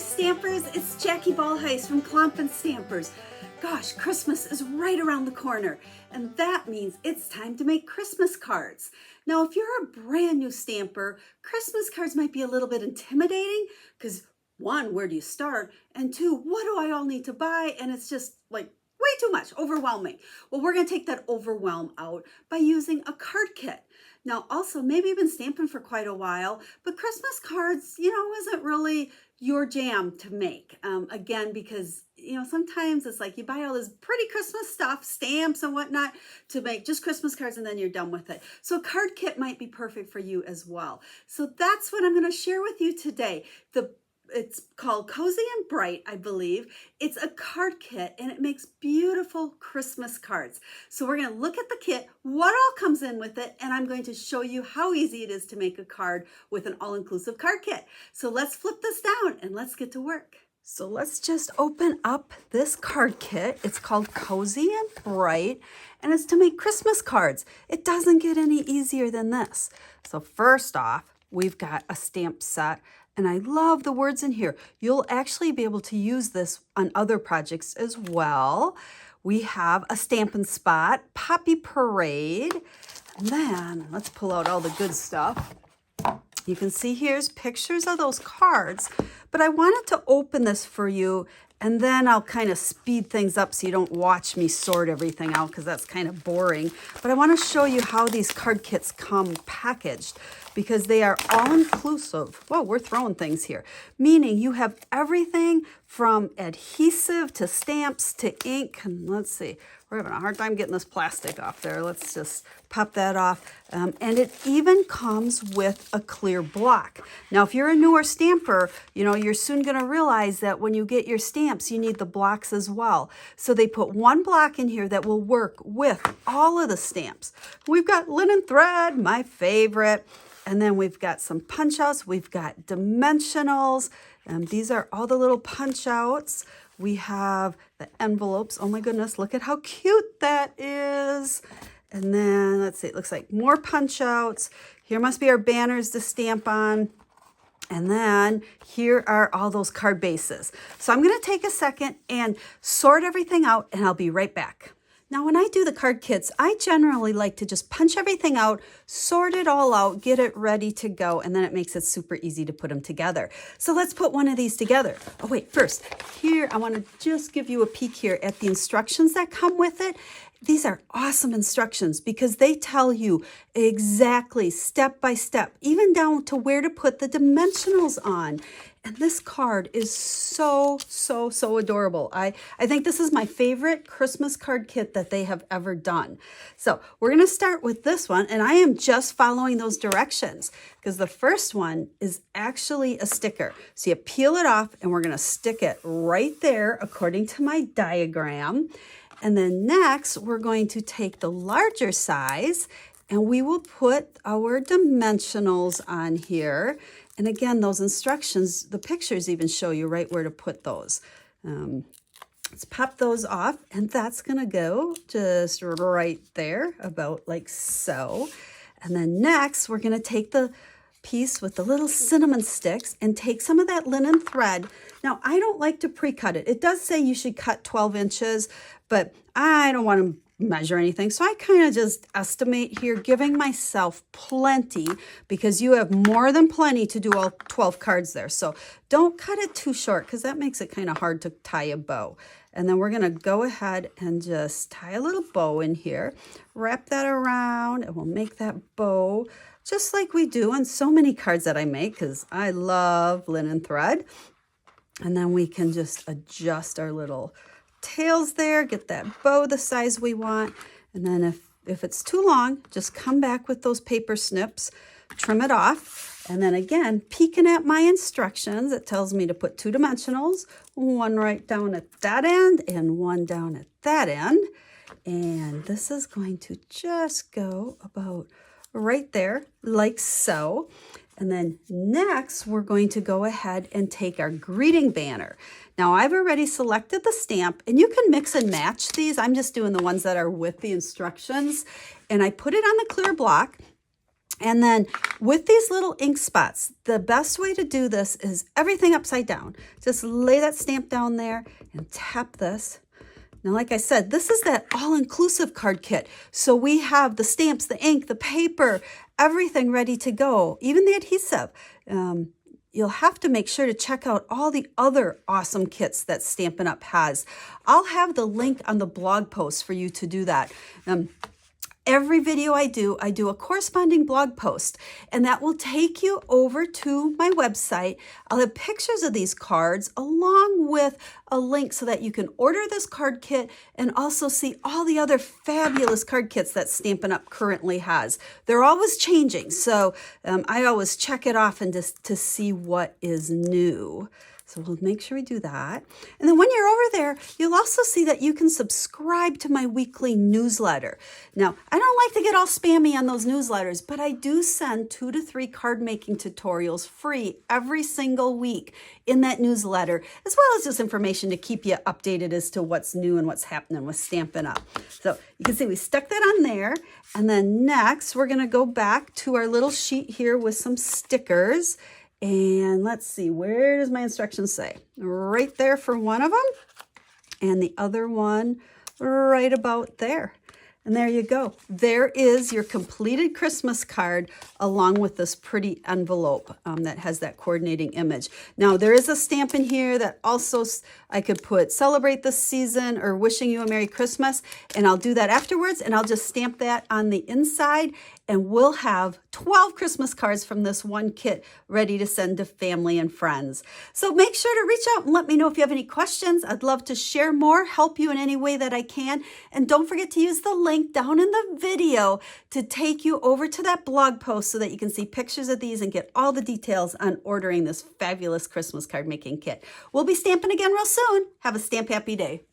Stampers, it's Jackie Ballheis from Clomp & Stampers. Gosh, Christmas is right around the corner, and that means it's time to make Christmas cards. Now, if you're a brand new stamper, Christmas cards might be a little bit intimidating because one, where do you start? And two, what do I all need to buy? And it's just like way too much, overwhelming. Well, we're gonna take that overwhelm out by using a card kit. Now, also, maybe you've been stamping for quite a while, but Christmas cards, isn't really your jam to make. Again, because, sometimes it's like you buy all this pretty Christmas stuff, stamps and whatnot, to make just Christmas cards and then you're done with it. So a card kit might be perfect for you as well. So that's what I'm going to share with you today. It's called Cozy and Bright, I believe. It's a card kit and it makes beautiful Christmas cards. So we're going to look at the kit, what all comes in with it, and I'm going to show you how easy it is to make a card with an all-inclusive card kit. So let's flip this down and let's get to work. So let's just open up this card kit. It's called Cozy and Bright, and it's to make Christmas cards. It doesn't get any easier than this. So first off, we've got a stamp set. And I love the words in here. You'll actually be able to use this on other projects as well. We have a Stampin' Spot, Poppy Parade. And then let's pull out all the good stuff. You can see here's pictures of those cards, but I wanted to open this for you and then I'll kind of speed things up so you don't watch me sort everything out because that's kind of boring. But I want to show you how these card kits come packaged because they are all inclusive. Whoa, we're throwing things here. Meaning you have everything from adhesive to stamps to ink. And let's see, we're having a hard time getting this plastic off there. Let's just pop that off. And it even comes with a clear block. Now, if you're a newer stamper, you're soon going to realize that when you get your stamps, you need the blocks as well. So they put one block in here that will work with all of the stamps. We've got linen thread, my favorite. And then we've got some punch outs. We've got dimensionals. These are all the little punch outs. We have the envelopes. Oh my goodness, look at how cute that is. And then let's see, it looks like more punch outs. Here must be our banners to stamp on. And then here are all those card bases. So I'm going to take a second and sort everything out and I'll be right back. Now, when I do the card kits, I generally like to just punch everything out, sort it all out, get it ready to go, and then it makes it super easy to put them together. So let's put one of these together. Oh, wait, first, here, I want to just give you a peek here at the instructions that come with it. These are awesome instructions because they tell you exactly step by step, even down to where to put the dimensionals on. And this card is so adorable. I think this is my favorite Christmas card kit that they have ever done. So we're going to start with this one, and I am just following those directions because the first one is actually a sticker. So you peel it off, and we're going to stick it right there according to my diagram. And then next, we're going to take the larger size, and we will put our dimensionals on here. And again, those instructions, the pictures even show you right where to put those. Let's pop those off, and that's going to go just right there, about like so. And then next, we're going to take the piece with the little cinnamon sticks and take some of that linen thread. Now, I don't like to pre-cut it. It does say you should cut 12 inches, but I don't want to measure anything. So I kind of just estimate here, giving myself plenty because you have more than plenty to do all 12 cards there. So don't cut it too short because that makes it kind of hard to tie a bow. And then we're going to go ahead and just tie a little bow in here, wrap that around, and we'll make that bow just like we do on so many cards that I make because I love linen thread. And then we can just adjust our little tails there, get that bow the size we want. And then if it's too long, just come back with those paper snips, trim it off. And then again, peeking at my instructions, it tells me to put 2 dimensionals, one right down at that end and one down at that end. And this is going to just go about right there, like so. And then next, we're going to go ahead and take our greeting banner. Now, I've already selected the stamp, and you can mix and match these. I'm just doing the ones that are with the instructions. And I put it on the clear block, And then with these little ink spots, the best way to do this is everything upside down. Just lay that stamp down there and tap this. Now, like I said, this is that all-inclusive card kit. So we have the stamps, the ink, the paper, everything ready to go, even the adhesive. You'll have to make sure to check out all the other awesome kits that Stampin' Up! Has. I'll have the link on the blog post for you to do that. Every video I do a corresponding blog post, and that will take you over to my website. I'll have pictures of these cards along with a link so that you can order this card kit and also see all the other fabulous card kits that Stampin' Up! Currently has. They're always changing, so I always check it off and just to see what is new. So we'll make sure we do that. And then when you're over there, you'll also see that you can subscribe to my weekly newsletter. Now, I don't like to get all spammy on those newsletters, but I do send 2 to 3 card making tutorials free every single week in that newsletter, as well as just information to keep you updated as to what's new and what's happening with Stampin' Up! So you can see we stuck that on there. And then next, we're gonna go back to our little sheet here with some stickers. And let's see, where does my instructions say? Right there for one of them, and the other one right about there. And there you go. There is your completed Christmas card along with this pretty envelope that has that coordinating image. Now, there is a stamp in here that also I could put celebrate this season or wishing you a Merry Christmas, and I'll do that afterwards, and I'll just stamp that on the inside, and we'll have 12 Christmas cards from this one kit ready to send to family and friends. So make sure to reach out and let me know if you have any questions. I'd love to share more, help you in any way that I can. And don't forget to use the link down in the video to take you over to that blog post so that you can see pictures of these and get all the details on ordering this fabulous Christmas card making kit. We'll be stamping again real soon. Have a stamp happy day.